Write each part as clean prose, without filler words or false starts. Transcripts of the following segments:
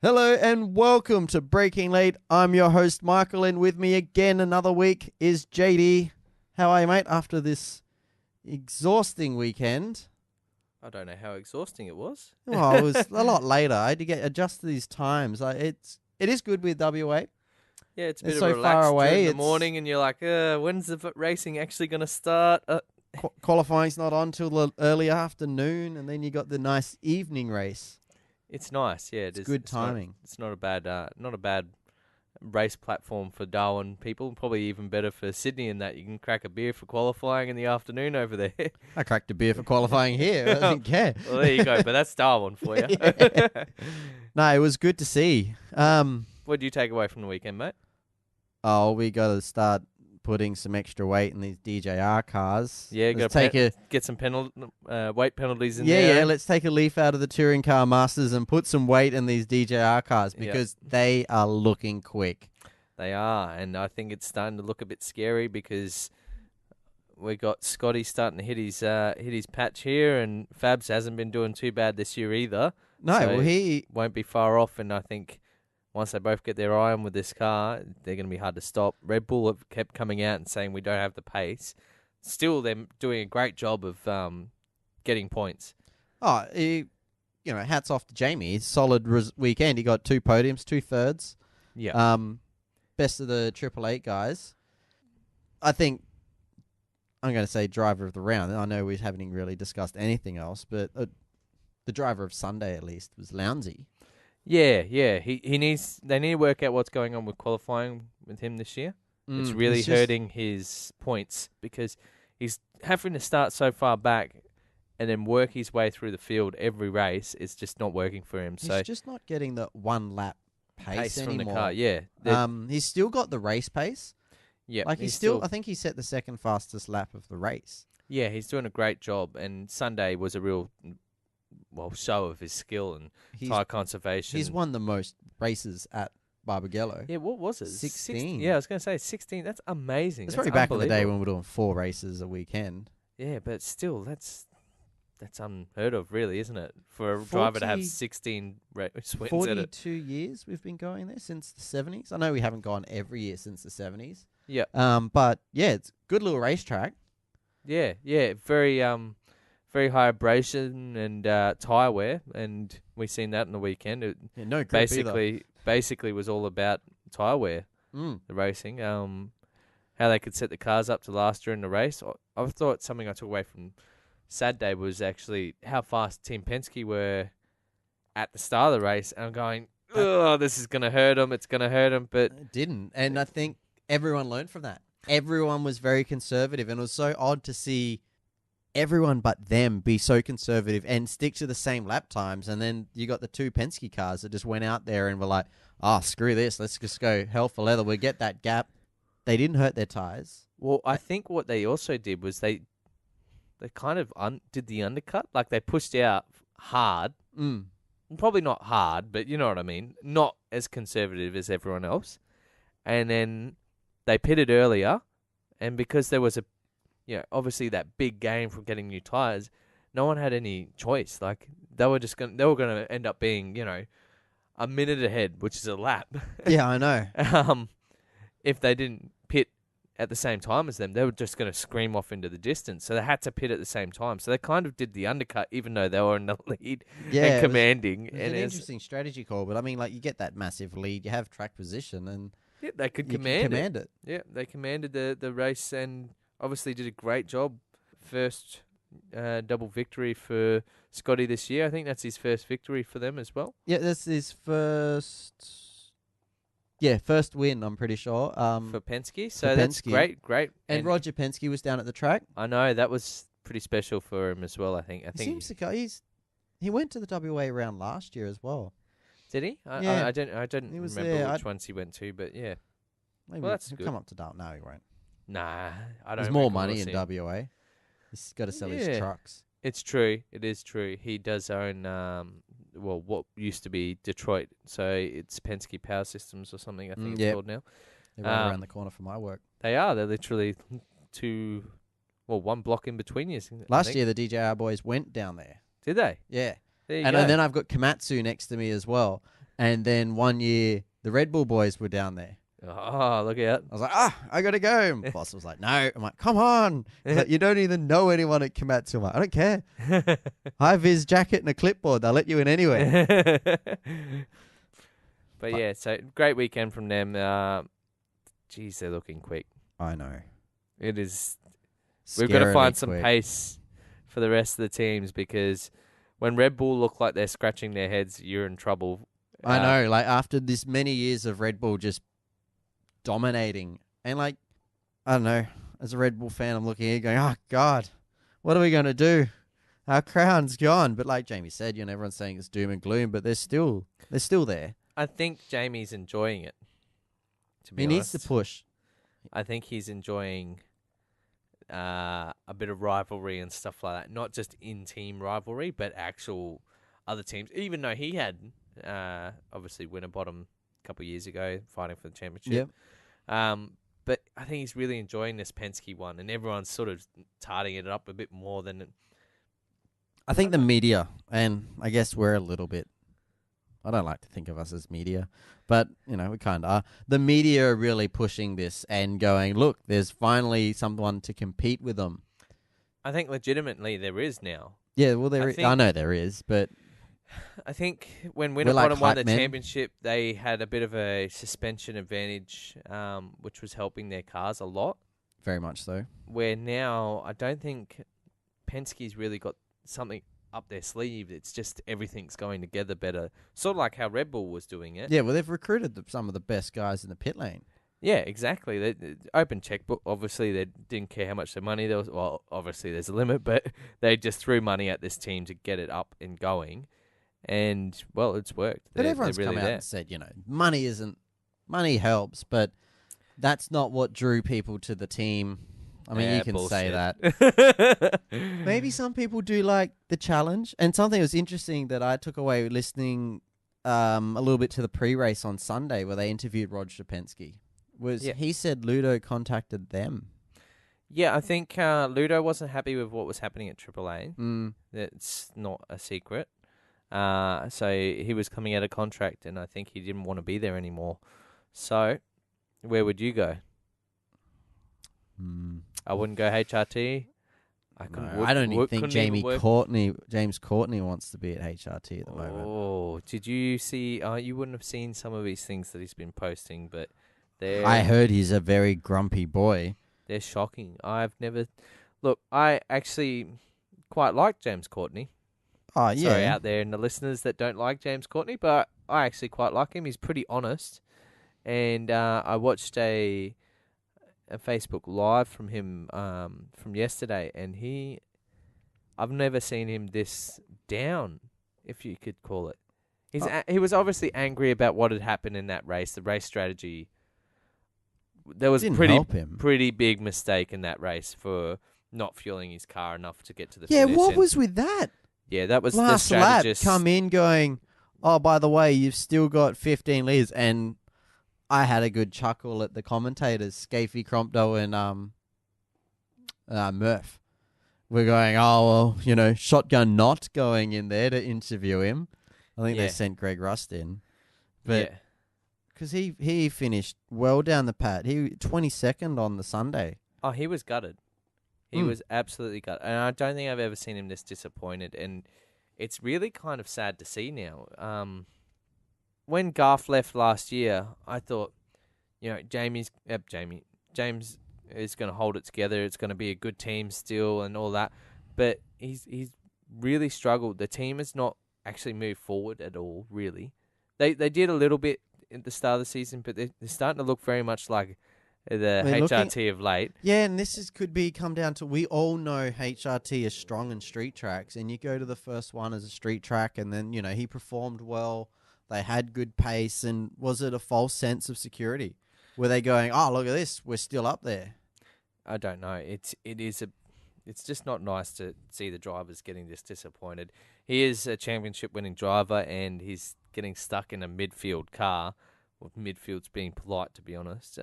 Hello and welcome to Breaking Late. I'm your host, Michael, and with me again another week is JD. How are you, mate, after this exhausting weekend? I don't know how exhausting it was. Well, it was a lot later. I had to get adjust to these times. It is good with WA. Yeah, it's a bit It's of a so far relax away, during the it's- morning, and you're like, when's the racing actually going to start? Qualifying's not on till the early afternoon, and then you got the nice evening race. It's nice, yeah. It's good It's timing. not a bad race platform for Darwin people. Probably even better for Sydney in that you can crack a beer for qualifying in the afternoon over there. I cracked a beer for qualifying here. I didn't care. Well, there you go. But that's Darwin for you. Yeah. No, it was good to see. What do you take away from the weekend, mate? Oh, we got to start putting some extra weight in these DJR cars. Yeah, Let's got to get some weight penalties in there. Yeah, let's take a leaf out of the Touring Car Masters and put some weight in these DJR cars because they are looking quick. They are, and I think it's starting to look a bit scary because we got Scotty starting to hit his patch here, and Fabs hasn't been doing too bad this year either. No, so well, he won't be far off, and I think once they both get their eye on with this car, they're going to be hard to stop. Red Bull have kept coming out and saying we don't have the pace. Still, they're doing a great job of getting points. hats off to Jamie. Solid weekend. He got 2 podiums, 2 thirds. Yeah. Best of the Triple Eight guys. I think I'm going to say driver of the round. I know we haven't really discussed anything else, but the driver of Sunday at least was Lounsey. Yeah. They need to work out what's going on with qualifying with him this year. It's really hurting his points because he's having to start so far back and then work his way through the field every race. It's just not working for him. He's just not getting the one lap pace from anymore. the car. Yeah. He's still got the race pace. Yeah. Like he's still. I think he set the second fastest lap of the race. Yeah, he's doing a great job. And Sunday was a real show of his skill and tyre conservation. He's won the most races at Barbagallo. Yeah, what was it? 16. Yeah, I was going to say 16. That's amazing. It's probably back in the day when we were doing 4 races a weekend. Yeah, but still, that's unheard of, really, isn't it? For a driver to have 16 wins 42 years we've been going there since the 70s. I know we haven't gone every year since the 70s. Yeah. But yeah, it's a good little racetrack. Yeah, very high abrasion and tyre wear, and we seen that in the weekend. No grip basically was all about tyre wear. The racing, how they could set the cars up to last during the race. I thought something I took away from Saturday was actually how fast Team Penske were at the start of the race. And I'm going, this is going to hurt them. It's going to hurt them, but it didn't. And I think everyone learned from that. Everyone was very conservative, and it was so odd to see everyone but them be so conservative and stick to the same lap times. And then you got the 2 Penske cars that just went out there and were like, screw this. Let's just go hell for leather. We'll get that gap. They didn't hurt their tires. Well, I think what they also did was they kind of did the undercut. Like they pushed out hard. Probably not hard, but you know what I mean. Not as conservative as everyone else. And then they pitted earlier. And because there was obviously that big gain from getting new tires, no one had any choice. Like they were going to end up being, a minute ahead, which is a lap. Yeah, I know. If they didn't pit at the same time as them, they were just going to scream off into the distance. So they had to pit at the same time. So they kind of did the undercut, even though they were in the lead and commanding. It was an interesting strategy call, but I mean, like you get that massive lead, you have track position, and they could command it. Yeah, they commanded the race and obviously did a great job. First double victory for Scotty this year. I think that's his first victory for them as well. Yeah, that's his first win, I'm pretty sure. For Penske. So that's great. And Roger Penske was down at the track. I know, that was pretty special for him as well, I think. He seems to go, he went to the WA round last year as well. Did he? Yeah. I didn't remember which ones he went to, but yeah. Maybe that's he'll good. come up to Darwin. No, he won't. Nah, I don't. There's more money in WA. He's got to sell his trucks. It's true. It is true. He does own, what used to be Detroit. So it's Penske Power Systems or something, I think it's called now. They're right around the corner from my work. They are. They're literally 1 block in between you. Last year, the DJR boys went down there. Did they? Yeah. There you and go. then I've got Komatsu next to me as well. And then one year, the Red Bull boys were down there. Oh, look out. I was like, I got to go. And boss was like, no. I'm like, come on. He's like, you don't even know anyone at Komatsu. I'm like, I don't care. High-vis jacket and a clipboard. They'll let you in anyway. But yeah, so great weekend from them. Geez, they're looking quick. I know. It is. We've got to find some quick. pace for the rest of the teams because when Red Bull look like they're scratching their heads, you're in trouble. I know. Like, after this many years of Red Bull just dominating, and like, I don't know, as a Red Bull fan, I'm looking at it going, oh, God, what are we going to do? Our crown's gone. But like Jamie said, everyone's saying it's doom and gloom, but they're still there. I think Jamie's enjoying it, to be honest. He needs to push. I think he's enjoying a bit of rivalry and stuff like that. Not just in-team rivalry, but actual other teams. Even though he had, obviously, Winterbottom a couple of years ago, fighting for the championship. Yep. But I think he's really enjoying this Penske one, and everyone's sort of tarting it up a bit more than... I think the media, and I guess we're a little bit... I don't like to think of us as media, but, we kind of are. The media are really pushing this and going, look, there's finally someone to compete with them. I think legitimately there is now. Yeah, well, I know there is, but... I think when Winterbottom won the men. championship, they had a bit of a suspension advantage, which was helping their cars a lot. Very much so. Where now, I don't think Penske's really got something up their sleeve. It's just everything's going together better. Sort of like how Red Bull was doing it. Yeah, well, they've recruited some of the best guys in the pit lane. Yeah, exactly. They open checkbook. Obviously, they didn't care how much their money there was. Well, obviously, there's a limit, but they just threw money at this team to get it up and going. And, well, it's worked. But everyone's really come out and said, money helps, but that's not what drew people to the team. I mean, you can say that. Maybe some people do like the challenge. And something that was interesting that I took away listening a little bit to the pre-race on Sunday where they interviewed Roger Penske was he said Ludo contacted them. Yeah, I think Ludo wasn't happy with what was happening at AAA. That's not a secret. So he was coming out of contract, and I think he didn't want to be there anymore. So, where would you go? I wouldn't go HRT. I don't even think James Courtney wants to be at HRT at the moment. Oh, did you see? You wouldn't have seen some of these things that he's been posting, but I heard he's a very grumpy boy. They're shocking. I actually quite like James Courtney. Oh, yeah. Sorry, out there in the listeners that don't like James Courtney, but I actually quite like him. He's pretty honest. And I watched a Facebook Live from him from yesterday, and I've never seen him this down, if you could call it. He was obviously angry about what had happened in that race, the race strategy. There was pretty big mistake in that race for not fueling his car enough to get to the finish. Yeah, what was with that? Yeah, that was last the strategist. Lap come in going, oh, by the way, you've still got 15 litres. And I had a good chuckle at the commentators, Scafey, Crompto, and Murph. We're going, oh, well, shotgun not going in there to interview him. I think they sent Greg Rust in. But because he finished well down the pad. He 22nd on the Sunday. Oh, he was gutted. He was absolutely gutted. And I don't think I've ever seen him this disappointed. And it's really kind of sad to see now. When Garth left last year, I thought, James is going to hold it together. It's going to be a good team still and all that. But he's really struggled. The team has not actually moved forward at all, really. They did a little bit at the start of the season, but they're starting to look very much like the HRT of late. Yeah, and this could come down to, we all know HRT is strong in street tracks, and you go to the first one as a street track, and then, he performed well. They had good pace, and was it a false sense of security? Were they going, oh, look at this, we're still up there? I don't know. It's just not nice to see the drivers getting this disappointed. He is a championship-winning driver, and he's getting stuck in a midfield car. Well, midfield's being polite, to be honest.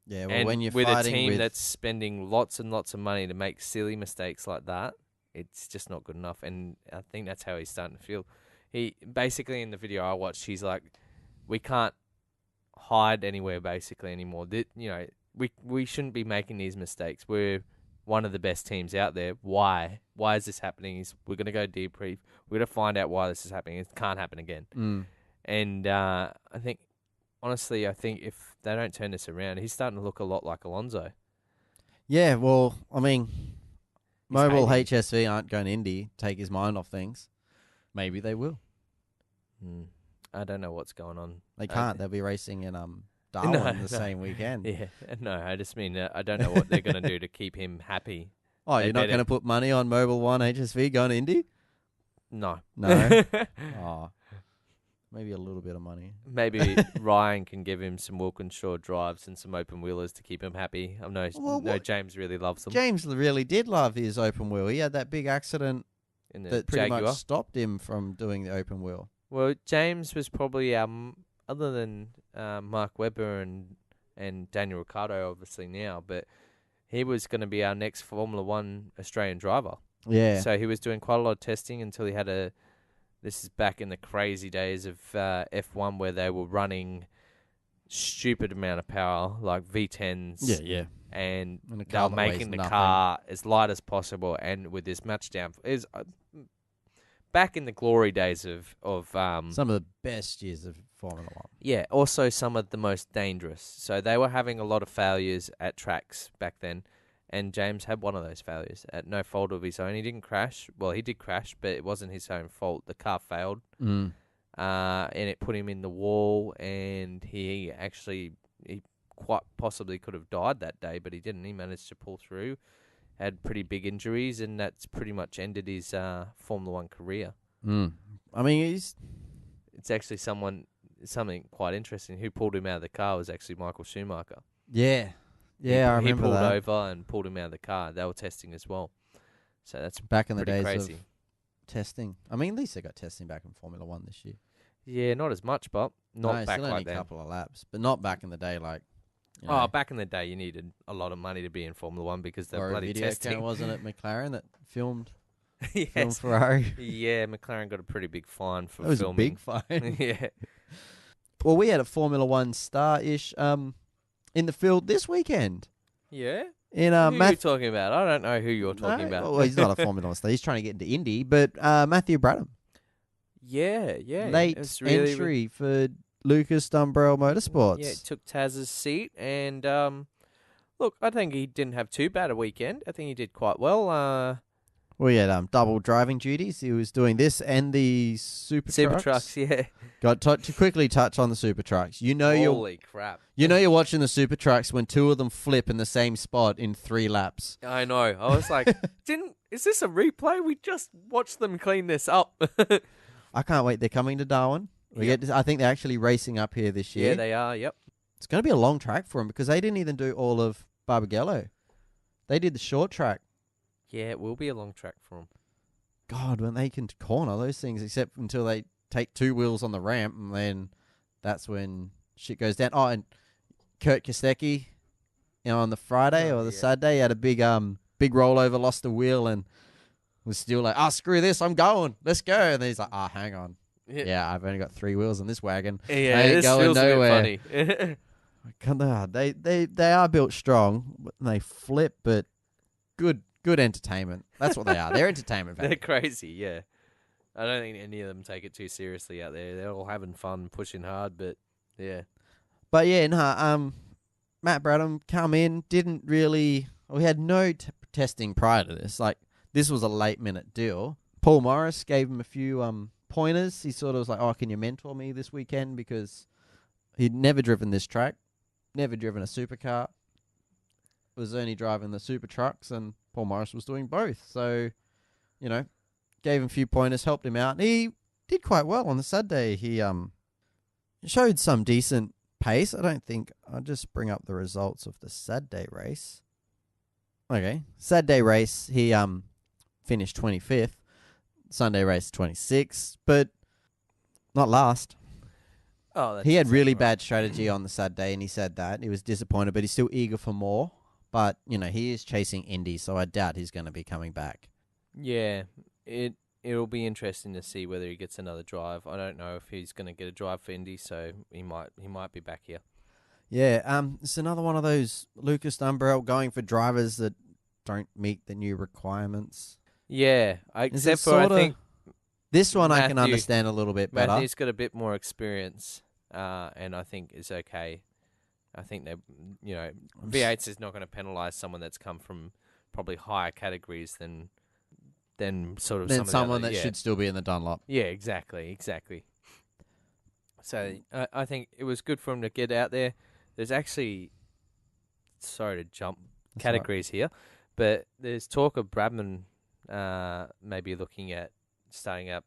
Yeah, well, when you're with fighting a team that's spending lots and lots of money to make silly mistakes like that, it's just not good enough. And I think that's how he's starting to feel. He basically in the video I watched, he's like, we can't hide anywhere basically anymore. We shouldn't be making these mistakes. We're one of the best teams out there. Why? Why is this happening? We're going to go debrief. We're going to find out why this is happening. It can't happen again. And I think if they don't turn this around, he's starting to look a lot like Alonso. Yeah, well, I mean, Mobile hating. HSV aren't going to Indy, take his mind off things. Maybe they will. I don't know what's going on. They can't. They'll be racing in Darwin the same weekend. Yeah, no, I just mean I don't know what they're going to do to keep him happy. Oh, you're not going to put money on Mobile 1 HSV going to Indy? No. Oh, maybe a little bit of money. Maybe Ryan can give him some Wilkinshaw drives and some open wheelers to keep him happy. I know James really loves them. James really did love his open wheel. He had that big accident that pretty much stopped him from doing the open wheel. Well, James was probably other than Mark Webber and Daniel Ricciardo, obviously now, but he was going to be our next Formula One Australian driver. Yeah. So he was doing quite a lot of testing until he had this is back in the crazy days of F1 where they were running stupid amount of power, like V10s. Yeah. And they were making the car as light as possible and with as much downforce. Back in the glory days of some of the best years of Formula One. Yeah, also some of the most dangerous. So they were having a lot of failures at tracks back then, and James had one of those failures at no fault of his own. He didn't crash. Well, he did crash, but it wasn't his own fault. The car failed, and it put him in the wall, and he quite possibly could have died that day, but he didn't. He managed to pull through. Had pretty big injuries, and that's pretty much ended his Formula One career. I mean, it's actually something quite interesting. Who pulled him out of the car was actually Michael Schumacher. Yeah, I remember that. He pulled over and pulled him out of the car. They were testing as well. So that's back in the days crazy. Of testing. I mean, at least they got testing back in Formula One this year. Yeah, not as much, but not back like then. A couple of laps, but not back in the day like. Back in the day, you needed a lot of money to be in Formula One because they're bloody video testing. Camera, wasn't it McLaren that filmed yes. Ferrari? Yeah, McLaren got a pretty big fine for filming. It was a big fine. Yeah. Well, we had a Formula One star-ish in the field this weekend. Yeah? Who are you talking about? I don't know who you're talking about. Well, he's not a Formula One star. He's trying to get into Indy, but Matthew Bradham. Yeah. Late entry for Lucas Dumbrell Motorsports. Yeah, took Taz's seat, and look, I think he didn't have too bad a weekend. I think he did quite well. Well, he had double driving duties. He was doing this and the super trucks. Yeah. Got to quickly touch on the super trucks. Holy crap! You're watching the super trucks when two of them flip in the same spot in 3 laps. I know. I was like, is this a replay? We just watched them clean this up. I can't wait. They're coming to Darwin. I think they're actually racing up here this year. Yeah, they are, yep. It's going to be a long track for them because they didn't even do all of Barbagallo. They did the short track. Yeah, it will be a long track for them. God, when they can corner those things, except until they take 2 wheels on the ramp, and then that's when shit goes down. Oh, and Kurt Kostecki, on the Friday or the Saturday, he had a big rollover, lost a wheel, and was still like, screw this, I'm going, let's go. And then he's like, hang on. Yeah, I've only got 3 wheels in this wagon. Yeah, this feels nowhere. A bit funny. They are built strong. They flip, but good entertainment. That's what they are. They're entertainment value. They're crazy, yeah. I don't think any of them take it too seriously out there. They're all having fun, pushing hard, but yeah. But yeah, Matt Bradham come in, didn't really. We had no testing prior to this. Like, this was a late minute deal. Paul Morris gave him a few pointers. He sort of was like, can you mentor me this weekend? Because he'd never driven this track, never driven a supercar, was only driving the super trucks, and Paul Morris was doing both. So, gave him a few pointers, helped him out. And he did quite well on the Saturday. He showed some decent pace. I'll just bring up the results of the Saturday race. Okay, Saturday race, he finished 25th. Sunday race 26th, but not last. He had really bad strategy on the Saturday, and he said that. He was disappointed, but he's still eager for more. But, he is chasing Indy, so I doubt he's going to be coming back. Yeah, it'll be interesting to see whether he gets another drive. I don't know if he's going to get a drive for Indy, so he might be back here. Yeah, it's another one of those Lucas Dumbrell going for drivers that don't meet the new requirements. Yeah, except for I think this one I can Matthew- understand a little bit better. Matthew's got a bit more experience, and I think is okay. I think they, V8s is not going to penalise someone that's come from probably higher categories than sort of Than some of the someone other, that should still be in the Dunlop. Yeah, exactly. So I think it was good for him to get out there. There's actually, sorry to jump categories here, but there's talk of Bradman maybe looking at starting up.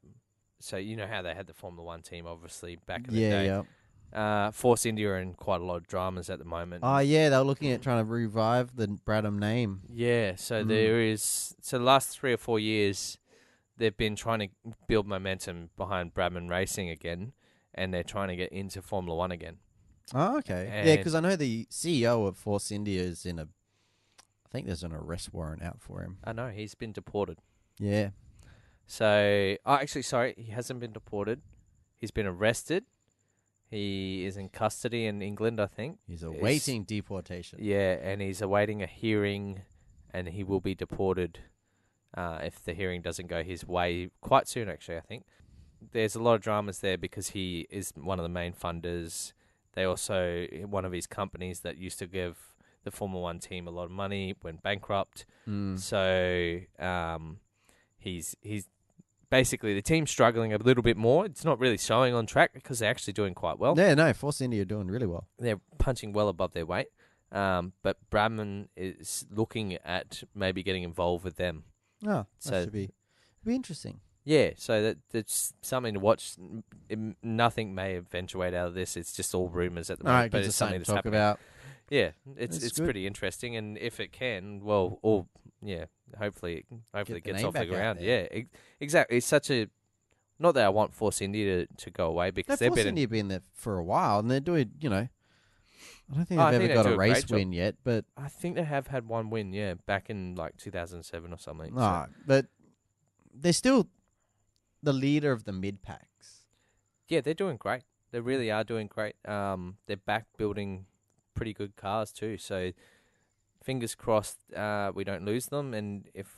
So you know how they had the Formula One team, obviously, back in the day. Yeah. Force India are in quite a lot of dramas at the moment. Oh, yeah, they were looking at trying to revive the Bradham name. Yeah, so there is. So the last 3 or 4 years, they've been trying to build momentum behind Bradman Racing again, and they're trying to get into Formula One again. Oh, okay. Yeah, because I know the CEO of Force India is I think there's an arrest warrant out for him. I know, he's been deported. Yeah. So, actually, sorry, he hasn't been deported. He's been arrested. He is in custody in England, I think. He's awaiting deportation. Yeah, and he's awaiting a hearing, and he will be deported if the hearing doesn't go his way quite soon, actually, I think. There's a lot of dramas there because he is one of the main funders. They also, one of his companies that used to give the Formula One team a lot of money went bankrupt. So he's basically the team's struggling a little bit more. It's not really showing on track because they're actually doing quite well. Yeah, no, Force India are doing really well. They're punching well above their weight. But Bradman is looking at maybe getting involved with them. Oh, that should be interesting. Yeah, so that's something to watch. Nothing may eventuate out of this. It's just all rumours at the moment, but it's something that's happening. About. Yeah, it's pretty interesting, and if it can, hopefully it gets off the ground. Yeah, exactly. It's such a not that I want Force India to go away because they've been there for a while, and they're doing I don't think they've ever got a race win yet, but I think they have had one win. Yeah, back in like 2007 or something. No, but they're still the leader of the mid packs. Yeah, they're doing great. They really are doing great. They're back building pretty good cars too. So fingers crossed we don't lose them. And if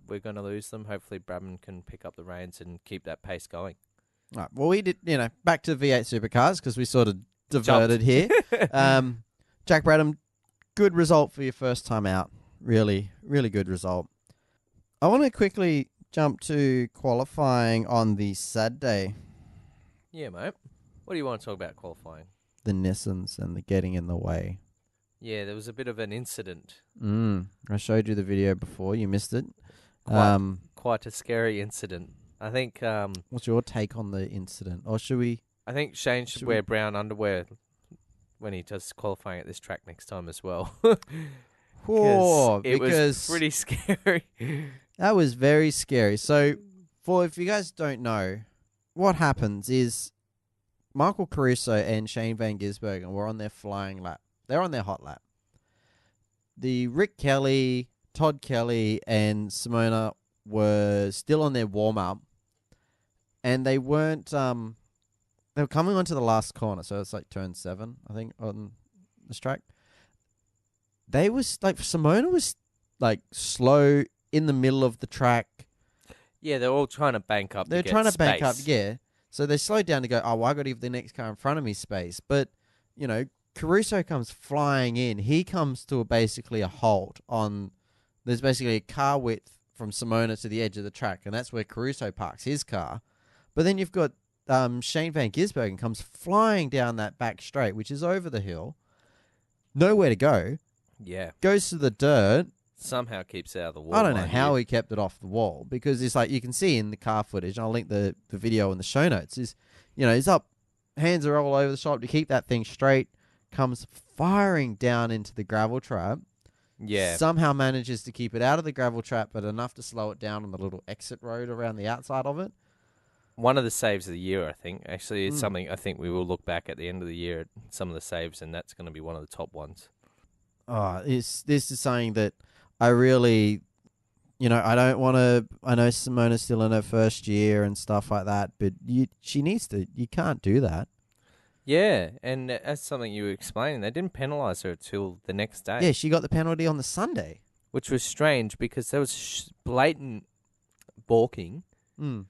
we're going to lose them, hopefully Bradman can pick up the reins and keep that pace going. Right. Well, we did, back to V8 supercars because we sort of diverted here. Jack Bradham, good result for your first time out. Really, really good result. I want to quickly jump to qualifying on the Saturday. Yeah, mate. What do you want to talk about qualifying? The Nissans and the getting in the way. Yeah, there was a bit of an incident. I showed you the video before. You missed it. Quite a scary incident. I think... what's your take on the incident? Or should we... I think Shane should wear brown underwear when he does qualifying at this track next time as well. It was pretty scary. That was very scary. So, if you guys don't know, what happens is Michael Caruso and Shane Van Gisbergen were on their flying lap. They're on their hot lap. The Rick Kelly, Todd Kelly, and Simona were still on their warm-up, and they weren't... they were coming onto the last corner, so it's like turn 7, I think, on this track. They was like Simona was like slow in the middle of the track. Yeah, they're all trying to bank up. They're trying to bank up, yeah. So they slowed down to go, I got to give the next car in front of me space. But, Caruso comes flying in. He comes to basically a halt on... There's basically a car width from Simona to the edge of the track, and that's where Caruso parks his car. But then you've got Shane Van Gisbergen comes flying down that back straight, which is over the hill. Nowhere to go. Yeah. Goes to the dirt. Somehow keeps it out of the wall. I don't know how he kept it off the wall, because it's like you can see in the car footage, and I'll link the video in the show notes, is, he's up, hands are all over the shop to keep that thing straight, comes firing down into the gravel trap. Yeah. Somehow manages to keep it out of the gravel trap, but enough to slow it down on the little exit road around the outside of it. One of the saves of the year, I think. Actually, it's something I think we will look back at the end of the year at some of the saves, and that's going to be one of the top ones. Oh, this is something that I really I don't want to. I know Simona's still in her first year and stuff like that, but she needs to. You can't do that. Yeah, and that's something you were explaining. They didn't penalise her till the next day. Yeah, she got the penalty on the Sunday. Which was strange because there was blatant balking. Mm.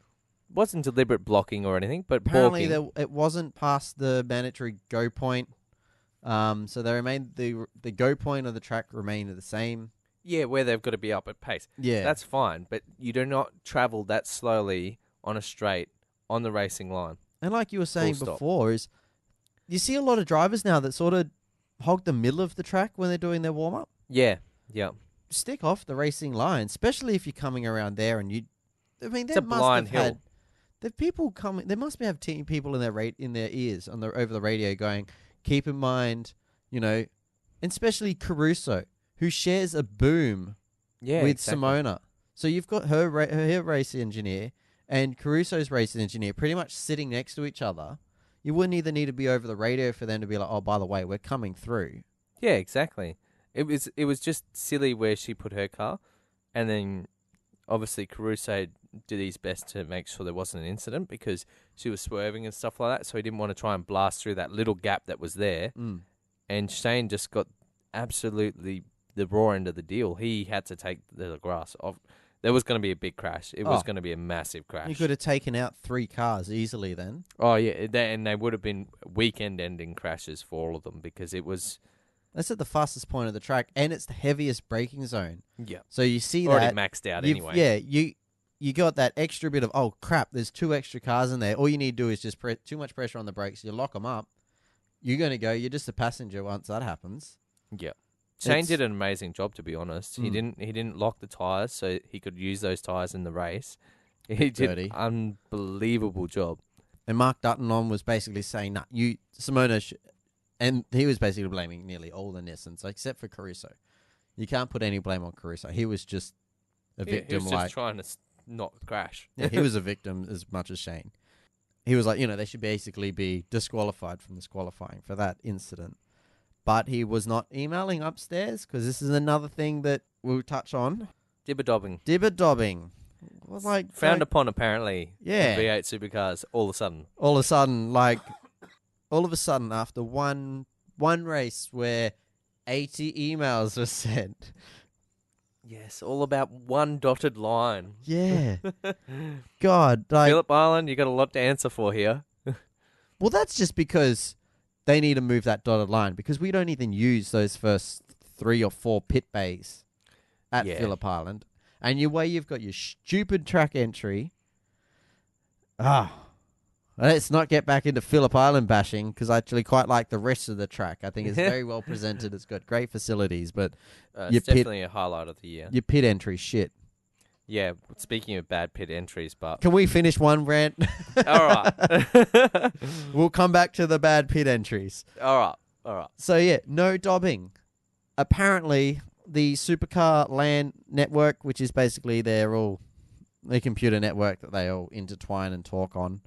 Wasn't deliberate blocking or anything, but Apparently balking. it wasn't past the mandatory go point. So they remained the go point of the track remained the same. Yeah, where they've got to be up at pace. Yeah, That's fine, but you do not travel that slowly on a straight on the racing line. and like you were saying Full stop. before, is you see a lot of drivers now that sort of hog the middle of the track when they're doing their warm up. Yeah. Stick off the racing line, especially if you're coming around there and you. I mean, It's a blind hill. The people coming. There must be people in their ears over the radio going, keep in mind, and especially Caruso, who shares a boom with exactly. Simona. So you've got her race engineer and Caruso's race engineer pretty much sitting next to each other. You wouldn't either need to be over the radio for them to be like, oh, by the way, we're coming through. Yeah, exactly. It was just silly where she put her car, and then obviously Caruso did his best to make sure there wasn't an incident because she was swerving and stuff like that, so he didn't want to try and blast through that little gap that was there. And Shane just got absolutely the raw end of the deal. He had to take the grass off. There was going to be a big crash. It was going to be a massive crash. You could have taken out 3 cars easily then. Oh, yeah, and they would have been weekend-ending crashes for all of them because it was... That's at the fastest point of the track, and it's the heaviest braking zone. Yeah. So you see already that... maxed out anyway. Yeah, you got that extra bit of, oh, crap, there's 2 extra cars in there. All you need to do is just too much pressure on the brakes. You lock them up. You're going to go. You're just a passenger once that happens. Yeah. Shane did an amazing job, to be honest. He didn't lock the tyres so he could use those tyres in the race. He did an unbelievable job. And Mark Dutton was basically saying, nah, Simona... And he was basically blaming nearly all the Nissans, except for Caruso. You can't put any blame on Caruso. He was just a victim. He was just trying to not crash. Yeah, he was a victim as much as Shane. He was like, they should basically be disqualified from disqualifying for that incident. But he was not emailing upstairs, because this is another thing that we'll touch on. Dibber-dobbing. Frowned upon, apparently, yeah. in V8 supercars all of a sudden. All of a sudden, after one race where 80 emails were sent. Yes, all about one dotted line. Yeah. God. Phillip Island, you got a lot to answer for here. Well, that's just because they need to move that dotted line, because we don't even use those first 3 or 4 pit bays at Phillip Island. And you've got your stupid track entry. Let's not get back into Phillip Island bashing, because I actually quite like the rest of the track. I think it's very well presented. It's got great facilities, but it's definitely a highlight of the year. Your pit entry, shit. Yeah, speaking of bad pit entries, but... Can we finish one rant? All right. We'll come back to the bad pit entries. All right. So, yeah, no dobbing. Apparently, the Supercar LAN network, which is basically their computer network that they all intertwine and talk on,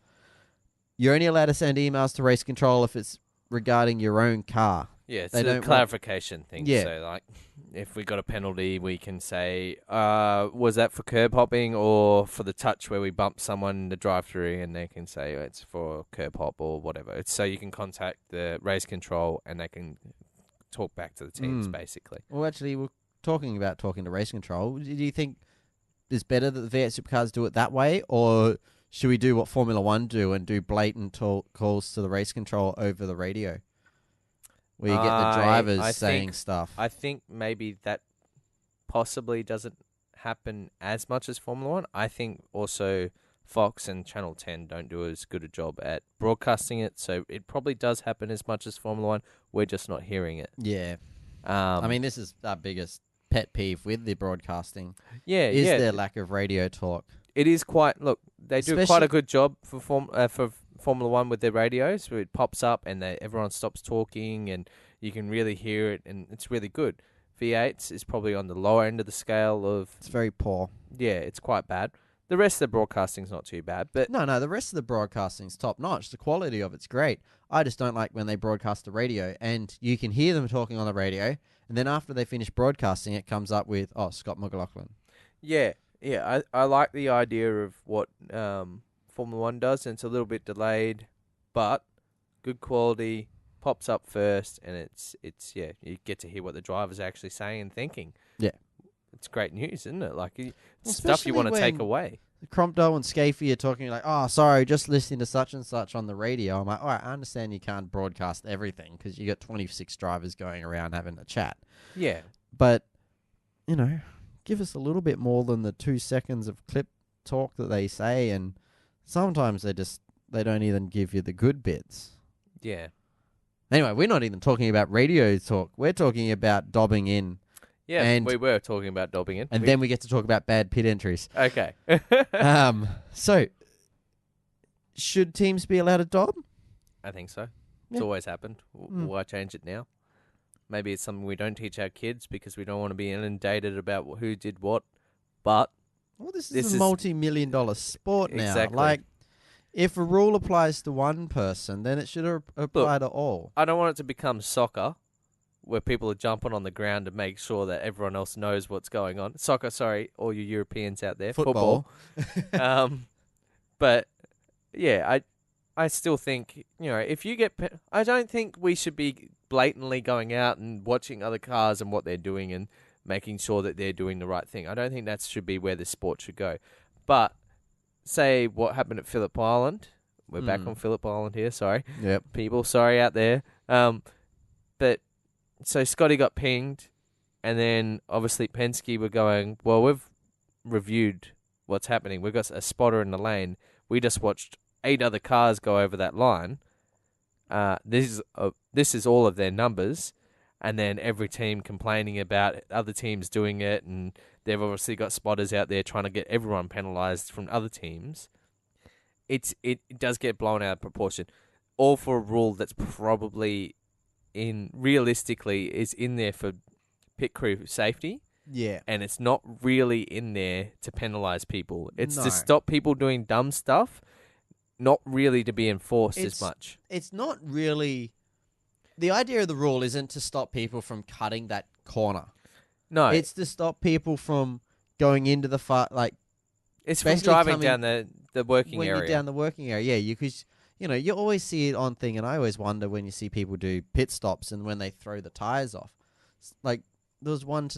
you're only allowed to send emails to race control if it's regarding your own car. Yeah, it's a clarification thing. Yeah. So, like, if we got a penalty, we can say, was that for curb hopping or for the touch where we bumped someone in the drive-through? And they can say it's for curb hop or whatever. It's so you can contact the race control and they can talk back to the teams, basically. Well, actually, we're talking to race control. Do you think it's better that the V8 supercars do it that way, or... should we do what Formula 1 do and do blatant calls to the race control over the radio? Where you get the drivers saying stuff. I think maybe that possibly doesn't happen as much as Formula 1. I think also Fox and Channel 10 don't do as good a job at broadcasting it, so it probably does happen as much as Formula 1. We're just not hearing it. Yeah. I mean, this is our biggest pet peeve with the broadcasting. Yeah, is their lack of radio talk. It is quite... Look, they do quite a good job for Formula 1 with their radios, where it pops up and everyone stops talking and you can really hear it, and it's really good. V8 is probably on the lower end of the scale of... It's very poor. Yeah, it's quite bad. The rest of the broadcasting's not too bad, but... No, the rest of the broadcasting's top-notch. The quality of it's great. I just don't like when they broadcast the radio, and you can hear them talking on the radio, and then after they finish broadcasting, it comes up with, Scott McLaughlin. Yeah, yeah. I like the idea of what Formula One does, and it's a little bit delayed, but good quality. Pops up first, and it's you get to hear what the driver's actually saying and thinking. Yeah. It's great news, isn't it? Like Well, stuff you especially want to take when away. Crompto and Scafey are talking like, oh, sorry, just listening to such and such on the radio. I'm like, all right, I understand you can't broadcast everything because you got 26 drivers going around having a chat. Yeah, But, give us a little bit more than the 2 seconds of clip talk that they say. And sometimes they don't even give you the good bits. yeah. Anyway, we're not even talking about radio talk. We're talking about dobbing in. Yeah, And we were talking about dobbing in. And then we get to talk about bad pit entries. Okay. So, should teams be allowed to dob? I think so. It's Yeah. always happened. Why change it now? Maybe it's something we don't teach our kids because we don't want to be inundated about who did what. But Well, this is a multi-million-dollar sport now. Exactly. Like, if a rule applies to one person, then it should apply to all. I don't want it to become soccer, where people are jumping on the ground to make sure that everyone else knows what's going on. Soccer, sorry, all you Europeans out there. Football. But yeah, I still think, if you get, I don't think we should be blatantly going out and watching other cars and what they're doing and making sure that they're doing the right thing. I don't think that should be where the sport should go. But say what happened at Phillip Island. We're back on Phillip Island here. Sorry, Yep. people. Sorry out there. But so Scotty got pinged, and then obviously Penske were going, well, we've reviewed what's happening. We've got a spotter in the lane. We just watched 8 other cars go over that line. This is all of their numbers, and then every team complaining about other teams doing it, and they've obviously got spotters out there trying to get everyone penalised from other teams. It does get blown out of proportion, all for a rule that's probably realistically is in there for pit crew safety. Yeah. And it's not really in there to penalise people. It's No. to stop people doing dumb stuff, not really to be enforced as much. It's not really... The idea of the rule isn't to stop people from cutting that corner. No. It's to stop people from going into the it's from basically driving down the working when area. you're down the working area. Yeah, because you always see it on thing, and I always wonder when you see people do pit stops and when they throw the tires off. Like there was one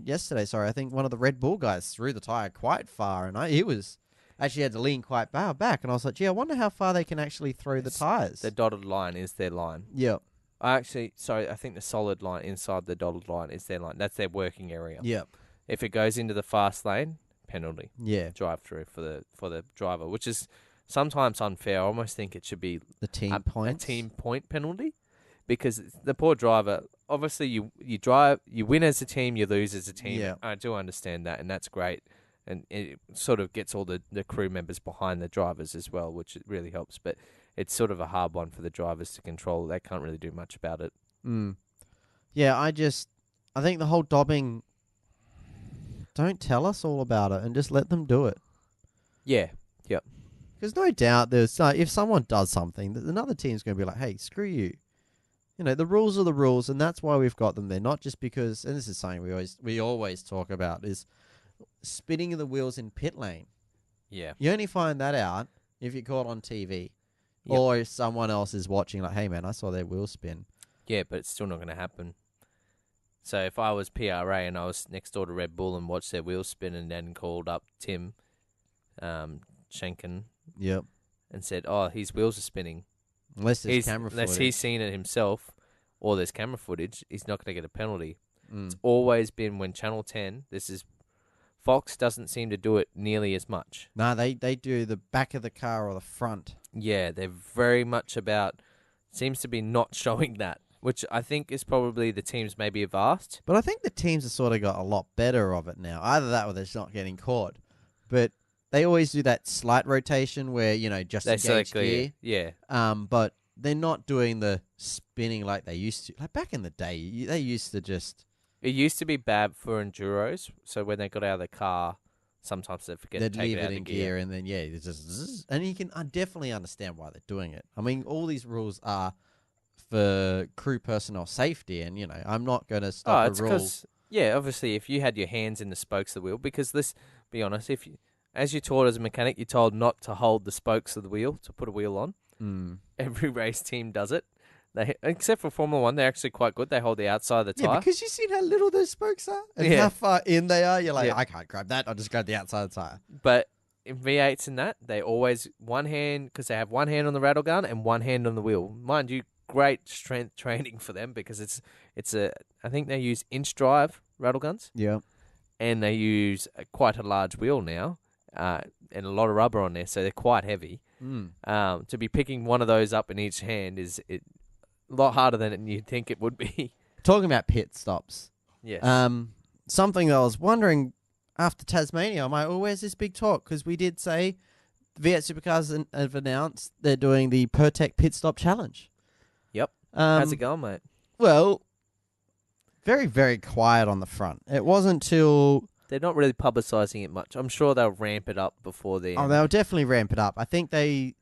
yesterday. Sorry, I think one of the Red Bull guys threw the tire quite far, and he was actually had to lean quite back. And I was like, gee, I wonder how far they can actually throw the tires. The dotted line is their line. Yep. I think the solid line inside the dotted line is their line. That's their working area. Yep. If it goes into the fast lane, penalty. Yeah. Drive through for the driver, which is sometimes unfair. I almost think it should be The team points. A team point penalty, because the poor driver. Obviously, you drive, you win as a team, you lose as a team. Yeah. I do understand that, and that's great, and it sort of gets all the crew members behind the drivers as well, which it really helps. But it's sort of a hard one for the drivers to control. They can't really do much about it. Yeah, I think the whole dobbing. Don't tell us all about it and just let them do it. Yeah. Yep. Because no doubt if someone does something, another team's going to be like, hey, screw you. The rules are the rules, and that's why we've got them there. Not just because, and this is something we always talk about, is spinning of the wheels in pit lane. Yeah. You only find that out if you're caught on TV. Yep. Or if someone else is watching, like, hey, man, I saw their wheel spin. Yeah, but it's still not going to happen. So if I was PRA and I was next door to Red Bull and watched their wheels spin and then called up Tim Schenken Yep. and said, oh, his wheels are spinning. Unless there's camera footage. Unless he's seen it himself or there's camera footage, he's not going to get a penalty. Mm. It's always been when Channel 10, Fox doesn't seem to do it nearly as much. No, they do the back of the car or the front. Yeah, they're very much about, seems to be not showing that, which I think is probably the teams maybe have asked. But I think the teams have sort of got a lot better of it now. Either that or they're just not getting caught. But they always do that slight rotation where, just They engage gear. Yeah. But they're not doing the spinning like they used to. Like back in the day, they used to just... It used to be bad for enduros, so when they got out of the car, sometimes they forget to They'd take leave it out it of in gear. gear and then, it's just... Zzz, and you can definitely understand why they're doing it. I mean, all these rules are for crew personnel safety, and, I'm not going to stop a rule... Yeah, obviously, if you had your hands in the spokes of the wheel, because let's be honest, as you're taught as a mechanic, you're told not to hold the spokes of the wheel to put a wheel on. Mm. Every race team does it. Except for Formula One, they're actually quite good. They hold the outside of the Yeah, tyre. because you see how little those spokes are and Yeah. how far in they are. You're like, Yeah. I can't grab that. I'll just grab the outside of the tire. But in V8s and that, they always one hand, because they have one hand on the rattle gun and one hand on the wheel. Mind you, great strength training for them because I think they use inch drive rattle guns. Yeah. And they use quite a large wheel now, and a lot of rubber on there, so they're quite heavy. Mm. To be picking one of those up in each hand is a lot harder than you'd think it would be. Talking about pit stops. Yes. Something that I was wondering after Tasmania, I'm like, oh, where's this big talk? Because we did say V8 Supercars have announced they're doing the Pertec Pit Stop Challenge. Yep. How's it going, mate? Well, very, very quiet on the front. It wasn't till... They're not really publicising it much. I'm sure they'll ramp it up before the end. Oh, they'll definitely ramp it up. I think they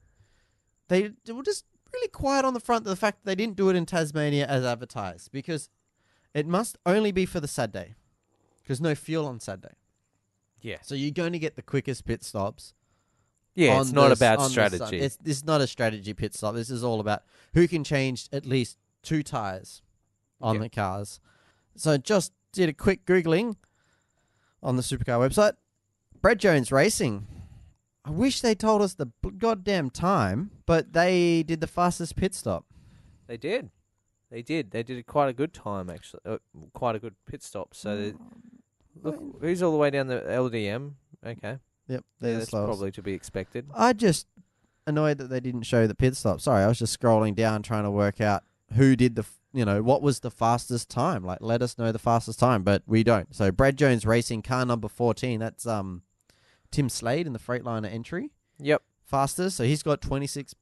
were just really quiet on the front of the fact that they didn't do it in Tasmania as advertised, because it must only be for the Saturday, because no fuel on Saturday. Yeah. So you're going to get the quickest pit stops. Yeah, it's not about on strategy. This is not a strategy pit stop. This is all about who can change at least 2 tyres on the cars. So just did a quick Googling on the Supercar website. Brad Jones Racing. I wish they told us the goddamn time, but they did the fastest pit stop. They did. They did quite a good time, actually. Quite a good pit stop. So, look, who's all the way down the LDM? Okay. Yep, That's probably to be expected. I just annoyed that they didn't show the pit stop. Sorry, I was just scrolling down trying to work out who did what was the fastest time. Like, let us know the fastest time, but we don't. So, Brad Jones Racing, car number 14. That's Tim Slade in the Freightliner entry. Yep. Fastest. So, he's got 26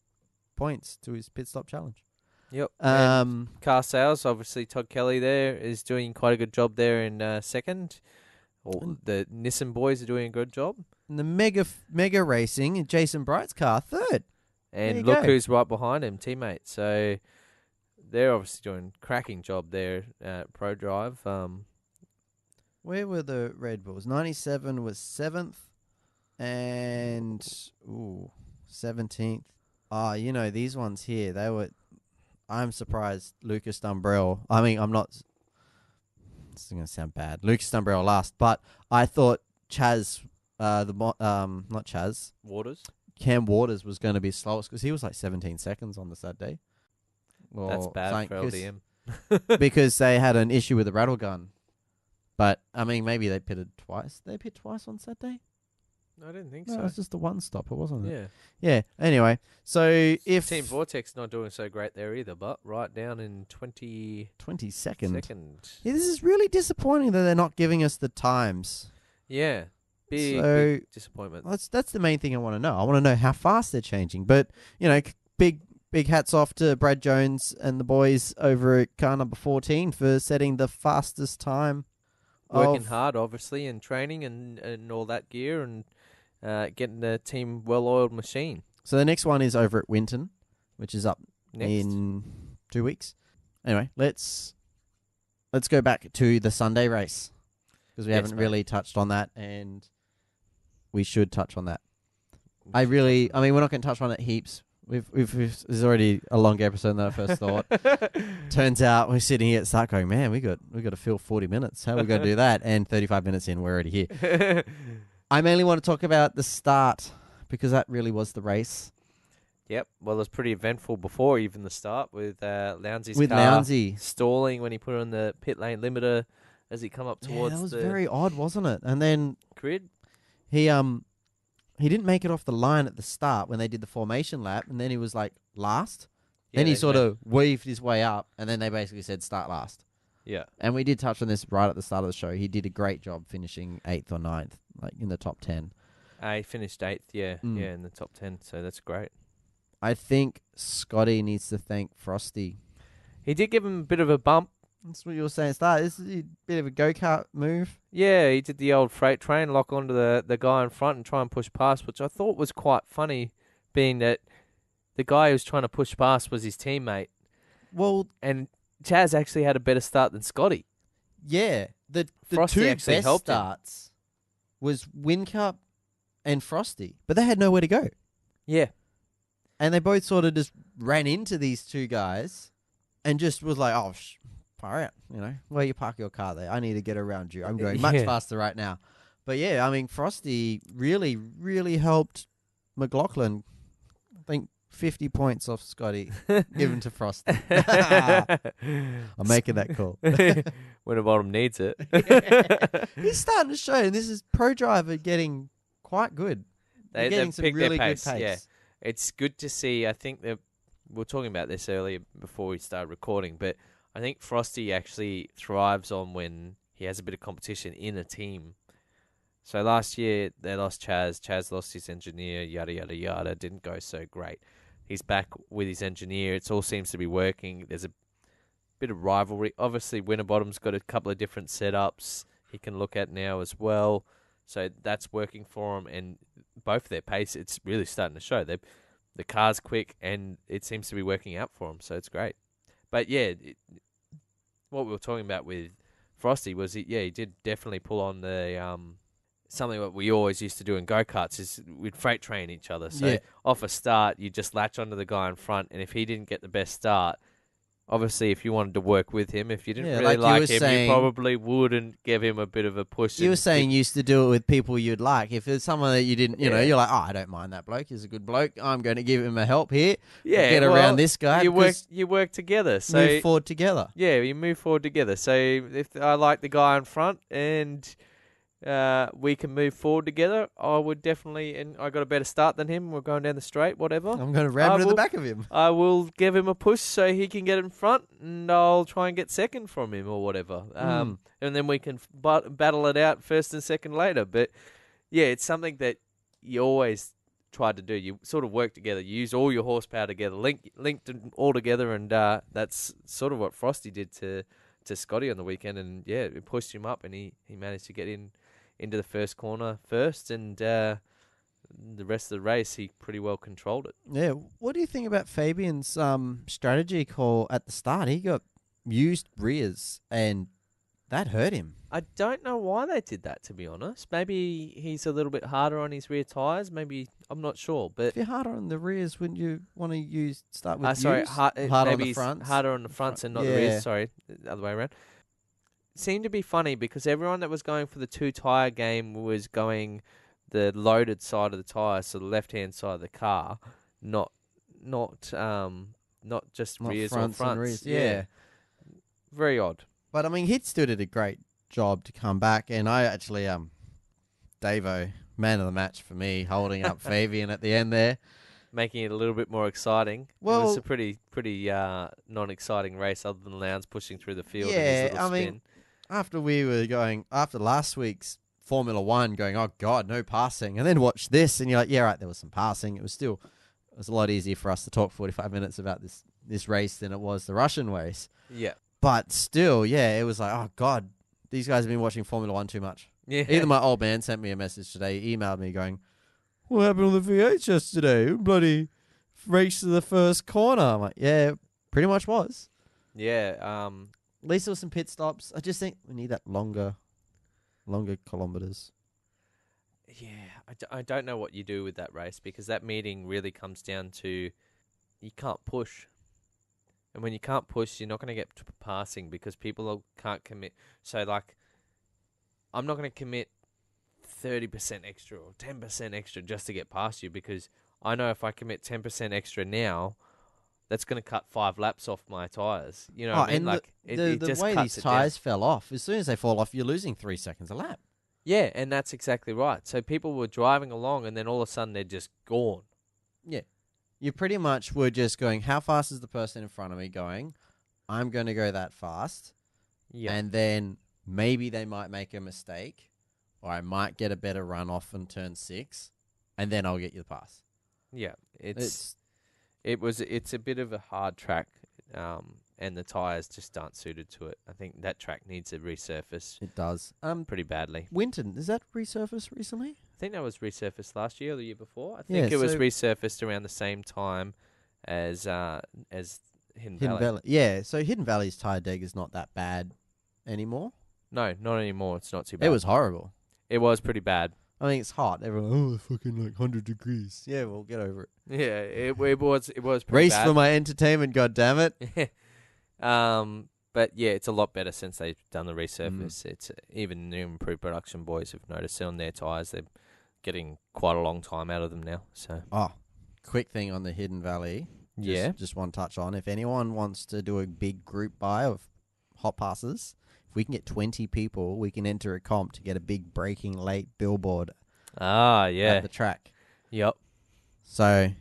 points to his pit stop challenge. Yep. Car sales, obviously, Todd Kelly there is doing quite a good job there in second. The Nissan boys are doing a good job. And the mega racing, Jason Bright's car, third. And look who's right behind him, teammate. So they're obviously doing a cracking job there at Pro Drive. Where were the Red Bulls? 97 was 7th and 17th. These ones here, I'm surprised Lucas Dumbrell. I mean, I'm not... This is going to sound bad. Lucas Dumbrell last, but I thought not Chaz. Waters? Cam Waters was going to be slowest because he was like 17 seconds on the Saturday. That's bad for LDM. Because they had an issue with the rattle gun. But, I mean, maybe they pitted twice. They pit twice on Saturday? I didn't think No, so. it was just the one stop, wasn't it? Yeah. Yeah, anyway. So, if... Team Vortex not doing so great there either, but right down in 22nd. Yeah, this is really disappointing that they're not giving us the times. Yeah. Big disappointment. That's the main thing I want to know. I want to know how fast they're changing. But, big hats off to Brad Jones and the boys over at car number 14 for setting the fastest time. Working hard, obviously, and training and all that gear and getting the team well-oiled machine. So the next one is over at Winton, which is up in 2 weeks. Anyway, let's go back to the Sunday race because we haven't really touched on that, and we should touch on that. We're not going to touch on it heaps. This is already a longer episode than I first thought. Turns out we're sitting here at start going, man, we got to fill 40 minutes. How are we going to do that? And 35 minutes in, we're already here. I mainly want to talk about the start because that really was the race. Yep. Well, it was pretty eventful before even the start with Lownsley's car stalling when he put on the pit lane limiter as he come up towards that was very odd, wasn't it? And then grid. He didn't make it off the line at the start when they did the formation lap, and then he was like last. Yeah, then he sort of weaved his way up, and then they basically said start last. Yeah. And we did touch on this right at the start of the show. He did a great job finishing 8th or 9th, like in the top 10. He finished 8th, yeah, in the top 10, so that's great. I think Scotty needs to thank Frosty. He did give him a bit of a bump. That's what you were saying at the start. This is a bit of a go-kart move. Yeah, he did the old freight train, lock onto the guy in front and try and push past, which I thought was quite funny, being that the guy who was trying to push past was his teammate. Well, and Chaz actually had a better start than Scotty. Yeah, the Frosty two actually best helped him. starts was Whincup and Frosty, but they had nowhere to go. Yeah. And they both sort of just ran into these two guys and just was like, oh, far out, where you park your car there. I need to get around you. I'm going much faster right now. But yeah, I mean, Frosty really, really helped McLaughlin. I think 50 points off Scotty given to Frosty. I'm making that call. Winterbottom needs it. He's starting to show, and this is Pro Driver getting quite good. They're getting some really good pace. Yeah. It's good to see. I think that we were talking about this earlier before we started recording, but I think Frosty actually thrives on when he has a bit of competition in a team. So last year they lost Chaz. Chaz lost his engineer, yada, yada, yada. Didn't go so great. He's back with his engineer. It all seems to be working. There's a bit of rivalry. Obviously, Winterbottom's got a couple of different setups he can look at now as well. So that's working for him. And both their pace, it's really starting to show. The car's quick, and it seems to be working out for him. So it's great. But yeah, what we were talking about with Frosty was, he did definitely pull on the something that we always used to do in go-karts is we'd freight train each other. So off a start, you just latch onto the guy in front, and if he didn't get the best start, obviously if you wanted to work with him, if you didn't really like him, you probably wouldn't give him a bit of a push. You were saying you used to do it with people you'd like. If there's someone that you didn't, you're like, oh, I don't mind that bloke. He's a good bloke. I'm going to give him a help here. Yeah, get around this guy. You work together. So move forward together. Yeah, you move forward together. So if I like the guy in front and we can move forward together, I would definitely, and I got a better start than him, we're going down the straight, whatever. I'm going to ram it in the back of him. I will give him a push so he can get in front, and I'll try and get second from him or whatever. And then we can battle it out first and second later. But yeah, it's something that you always try to do. You sort of work together. You use all your horsepower together, linked it all together, and that's sort of what Frosty did to Scotty on the weekend. And yeah, it pushed him up, and he managed to get into the first corner first, and the rest of the race, he pretty well controlled it. Yeah. What do you think about Fabian's strategy call at the start? He got used rears, and that hurt him. I don't know why they did that, to be honest. Maybe he's a little bit harder on his rear tyres. Maybe, I'm not sure. But if you're harder on the rears, wouldn't you want to start with hard on the fronts? Harder on the fronts and not the rears. Sorry, the other way around. Seemed to be funny because everyone that was going for the two tyre game was going the loaded side of the tyre, so the left hand side of the car, not just rears or fronts. Rears. Yeah, very odd. But I mean, Hit still did a great job to come back, and I actually Davo, man of the match for me, holding up Fabian at the end there, making it a little bit more exciting. Well, it was a pretty non-exciting race other than Lowndes pushing through the field. Yeah, and his little spin. After last week's Formula 1 going, oh God, no passing. And then watch this and you're like, yeah, right, there was some passing. It was a lot easier for us to talk 45 minutes about this race than it was the Russian race. Yeah. But still, yeah, it was like, oh God, these guys have been watching Formula 1 too much. Yeah. Either my old man sent me a message today, he emailed me going, what happened on the V8 yesterday? Bloody race to the first corner. I'm like, yeah, pretty much was. Yeah. At least there were some pit stops. I just think we need that longer kilometers. Yeah, I don't know what you do with that race because that meeting really comes down to you can't push. And when you can't push, you're not going to get to passing because people can't commit. So, like, I'm not going to commit 30% extra or 10% extra just to get past you because I know if I commit 10% extra now, that's going to cut 5 laps off my tyres. You know what I mean? Like the way these tyres fell off, as soon as they fall off, you're losing 3 seconds a lap. Yeah, and that's exactly right. So people were driving along and then all of a sudden they're just gone. Yeah. You pretty much were just going, how fast is the person in front of me going? I'm going to go that fast. Yeah. And then maybe they might make a mistake or I might get a better run off in turn 6 and then I'll get you the pass. Yeah. It's a bit of a hard track, and the tyres just aren't suited to it. I think that track needs a resurface. It does. Pretty badly. Winton, is that resurfaced recently? I think that was resurfaced last year or the year before. I think it was resurfaced around the same time as Hidden Valley. Yeah, so Hidden Valley's tyre deg is not that bad anymore. No, not anymore. It's not too bad. It was horrible. It was pretty bad. I mean, it's hot. Everyone, it's fucking like 100 degrees. Yeah, well, get over it. Yeah, it was pretty Race bad. for my entertainment, goddammit. But yeah, it's a lot better since they've done the resurface. It's even new improved production boys have noticed on their tyres. They're getting quite a long time out of them now. So Quick thing on the Hidden Valley. Just one touch on. If anyone wants to do a big group buy of hot passes, if we can get 20 people, we can enter a comp to get a big breaking late billboard. At the track. Yep. So.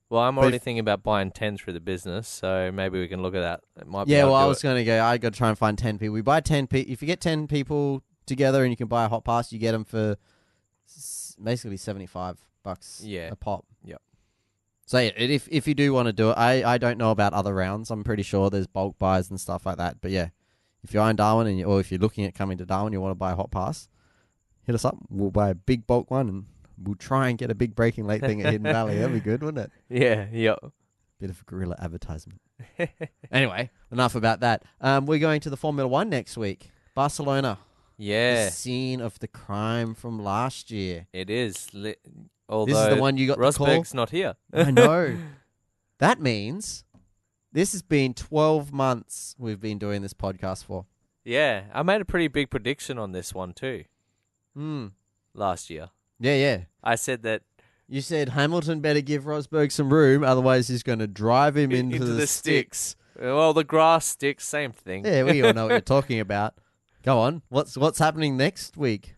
Well, I'm already thinking about buying 10 through the business, so maybe we can look at that. It might be I was going to go. I got to try and find 10 people. We buy 10 people. If you get 10 people together and you can buy a hot pass, you get them for basically $75 a pop. Yep. So if you do want to do it, I don't know about other rounds. I'm pretty sure there's bulk buys and stuff like that. But yeah, if you're in Darwin or if you're looking at coming to Darwin, you want to buy a hot pass, hit us up. We'll buy a big bulk one and we'll try and get a big breaking late thing at Hidden Valley. That'd be good, wouldn't it? Yeah. Bit of guerrilla advertisement. Anyway, enough about that. We're going to the Formula One next week. Barcelona. Yeah. The scene of the crime from last year. It is. Although this is the one you got the call. Rosberg's not here. I know. That means this has been 12 months we've been doing this podcast for. Yeah. I made a pretty big prediction on this one too. Last year. Yeah. I said that. You said Hamilton better give Rosberg some room, otherwise he's going to drive him into the sticks. Well, the grass sticks, same thing. Yeah, we all know what you're talking about. Go on. What's happening next week?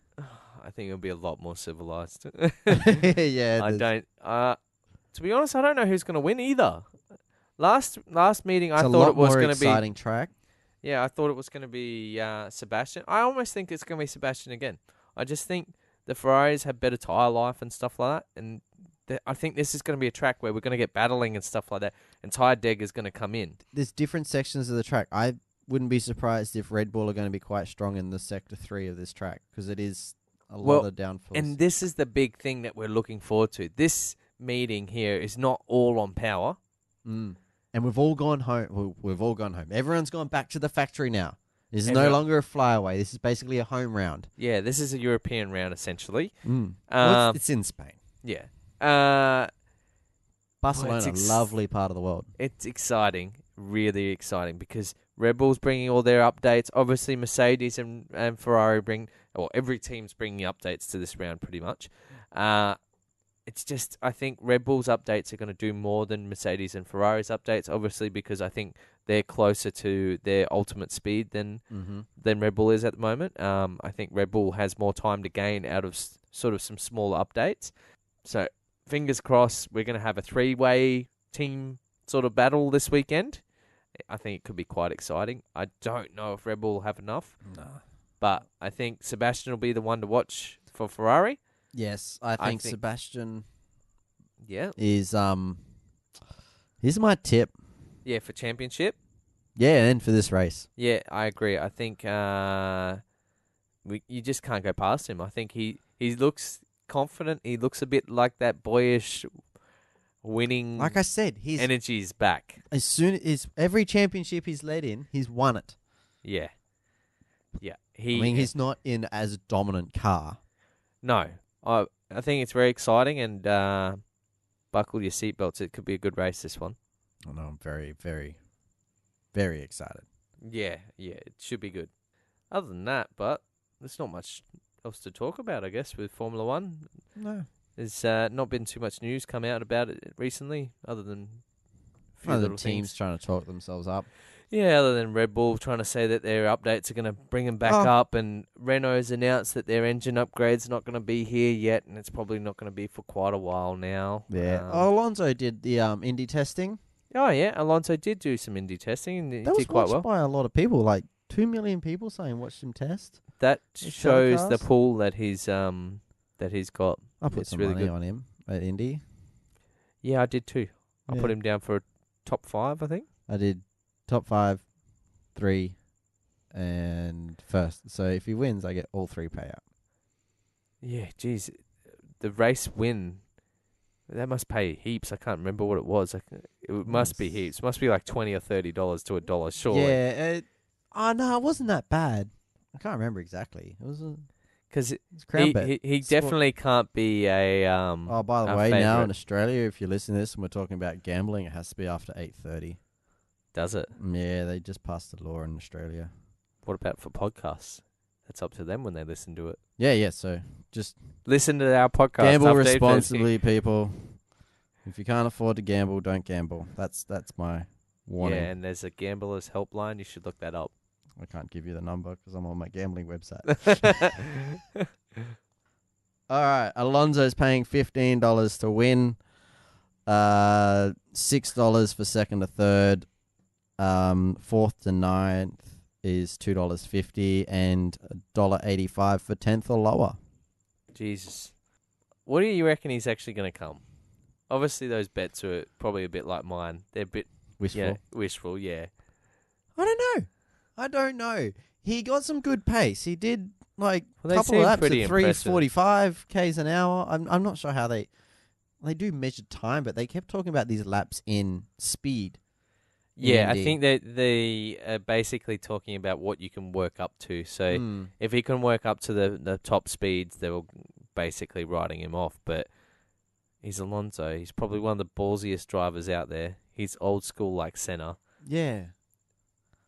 I think it'll be a lot more civilized. Yeah. I don't. To be honest, I don't know who's going to win either. Last meeting, I thought it was going to be exciting track. Yeah, I thought it was going to be Sebastian. I almost think it's going to be Sebastian again. I just think the Ferraris have better tyre life and stuff like that. And I think this is going to be a track where we're going to get battling and stuff like that. And tyre deg is going to come in. There's different sections of the track. I wouldn't be surprised if Red Bull are going to be quite strong in the Sector 3 of this track. Because it is a lot of downforce. And this is the big thing that we're looking forward to. This meeting here is not all on power. And we've all gone home. We've all gone home. Everyone's gone back to the factory now. This is no longer a flyaway. This is basically a home round. Yeah, this is a European round, essentially. Well, it's in Spain. Yeah. Barcelona, lovely part of the world. It's exciting, really exciting, because Red Bull's bringing all their updates. Obviously, Mercedes and Ferrari every team's bringing updates to this round pretty much. It's just, I think Red Bull's updates are going to do more than Mercedes and Ferrari's updates, obviously, because I think they're closer to their ultimate speed than Red Bull is at the moment. I think Red Bull has more time to gain out of sort of some smaller updates. So, fingers crossed, we're going to have a three-way team sort of battle this weekend. I think it could be quite exciting. I don't know if Red Bull will have enough. No. But I think Sebastian will be the one to watch for Ferrari. Yes, I think Sebastian is here's my tip. Yeah, for championship. Yeah, and for this race. Yeah, I agree. I think you just can't go past him. I think he looks confident. He looks a bit like that boyish winning. Like I said, his energy's back. As soon as every championship he's led in, he's won it. Yeah. He's not in as dominant car. No. I think it's very exciting, and buckle your seatbelts. It could be a good race, this one. Oh, no, I'm very, very, very excited. Yeah, it should be good. Other than that, but there's not much else to talk about, I guess, with Formula One. No. There's not been too much news come out about it recently, other than a few little teams things. Trying to talk themselves up. Yeah, other than Red Bull trying to say that their updates are going to bring them back up, and Renault's announced that their engine upgrade's not going to be here yet, and it's probably not going to be for quite a while now. Yeah. Alonso did the Indy testing. Oh, yeah. Alonso did do some Indy testing, and he did quite well. That was watched by a lot of people, like 2 million people saying watched him test. That shows the pool that he's got. I put some money on him at Indy. Yeah, I did too. I put him down for a top 5, I think. I did top 5, 3, and first. So if he wins, I get all 3 payout. Yeah, geez. The race win, that must pay heaps. I can't remember what it was. It must be heaps. It must be like $20 or $30 to $1, surely. Yeah. No, it wasn't that bad. I can't remember exactly. It was Because Crown Bet. he definitely can't be a Oh, by the a way, now favourite. in Australia, if you listen to this and we're talking about gambling, it has to be after 8:30. Does it? Yeah, they just passed the law in Australia. What about for podcasts? That's up to them when they listen to it. Yeah. So just Listen to our podcast. gamble after 8:30. responsibly, people. If you can't afford to gamble, don't gamble. That's my warning. Yeah, and there's a gambler's helpline. You should look that up. I can't give you the number because I'm on my gambling website. All right, Alonso's paying $15 to win. $6 for second to third. Fourth to ninth is $2.50 and $1.85 for 10th or lower. Jesus. What do you reckon he's actually going to come? Obviously, those bets are probably a bit like mine. They're a bit wishful, yeah. I don't know. He got some good pace. He did a they couple of seem laps pretty at impressive. 3:45 k's an hour. I'm not sure how they do measured time, but they kept talking about these laps in speed. Yeah, I think that they are basically talking about what you can work up to. So if he can work up to the top speeds, they were basically writing him off. But he's Alonso. He's probably one of the ballsiest drivers out there. He's old school like Senna. Yeah.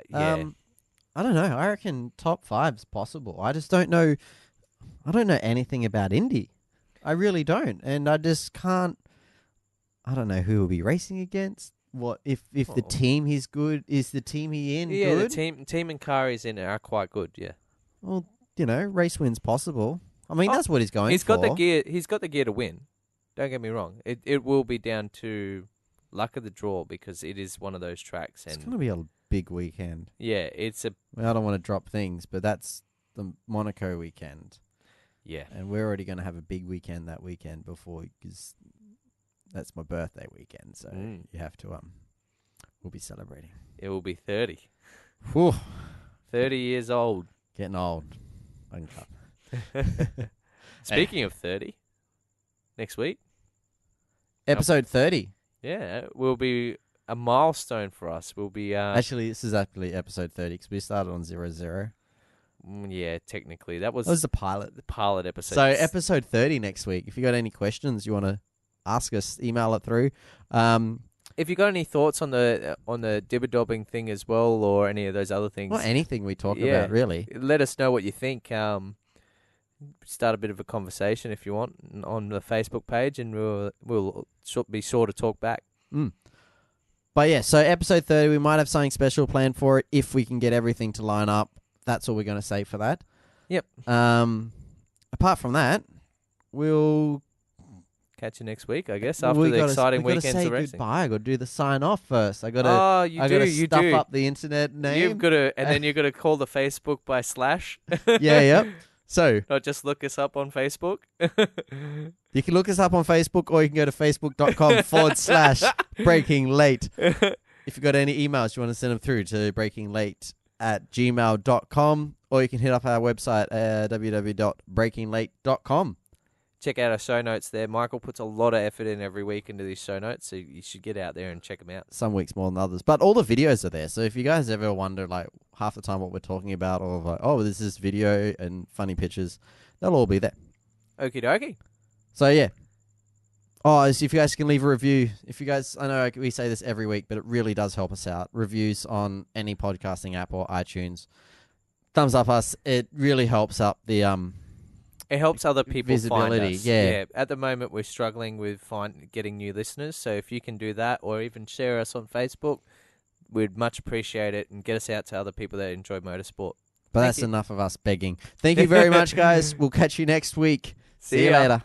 Yeah. I don't know. I reckon top 5's possible. I just don't know. I don't know anything about Indy. I really don't. And I just can't. I don't know who he'll be racing against. What if the team he's good, is the team he in yeah, good? the team and car he's in are quite good, yeah. Well, race win's possible. I mean, that's what he's going He's for. got the gear. He's got the gear to win. Don't get me wrong. It will be down to luck of the draw because it is one of those tracks. It's And going to be a big weekend. yeah, it's a I don't want to drop things, but that's the Monaco weekend. yeah. And we're already going to have a big weekend that weekend because that's my birthday weekend. So you have to we'll be celebrating. It will be 30. Whew. 30 years old. Getting old. Uncut. Speaking of 30, next week, Episode 30. yeah, will be a milestone for us. We'll be Actually, this is actually episode 30 because we started on 00. yeah, technically that was the pilot. the pilot episode. So episode 30 next week. If you got any questions you want to ask us, email it through. If you got any thoughts on the dibber-dobbing thing as well, or any of those other things, Not anything we talk Yeah. about, really. let us know what you think. Start a bit of a conversation if you want on the Facebook page, and we'll be sure to talk back. But yeah, so episode 30, we might have something special planned for it if we can get everything to line up. That's all we're going to say for that. Yep. Apart from that, we'll Catch you next week, I guess, after the exciting weekends weekends of racing. Goodbye. I got to do the sign off first. I got to. Oh, you do. stuff up the internet name. You've got to, and then you've got to call the Facebook by /. Yeah, yep. So Not just look us up on Facebook. you can look us up on Facebook, or you can go to facebook.com/breaking late. If you've got any emails, you want to send them through to breakinglate@gmail.com, or you can hit up our website www.breakinglate.com. Check out our show notes there. Michael puts a lot of effort in every week into these show notes, so you should get out there and check them out. Some weeks more than others, but all the videos are there. So if you guys ever wonder, half the time what we're talking about, or this is video and funny pictures, they'll all be there. Okie dokie. So yeah. Oh, so if you guys can leave a review, I know we say this every week, but it really does help us out. Reviews on any podcasting app or iTunes. Thumbs up us. It really helps up the It helps other people visibility. find us. Yeah. At the moment, we're struggling with getting new listeners. So if you can do that, or even share us on Facebook, we'd much appreciate it, and get us out to other people that enjoy motorsport. But that's enough of us begging. Thank you very much, guys. We'll catch you next week. See you later.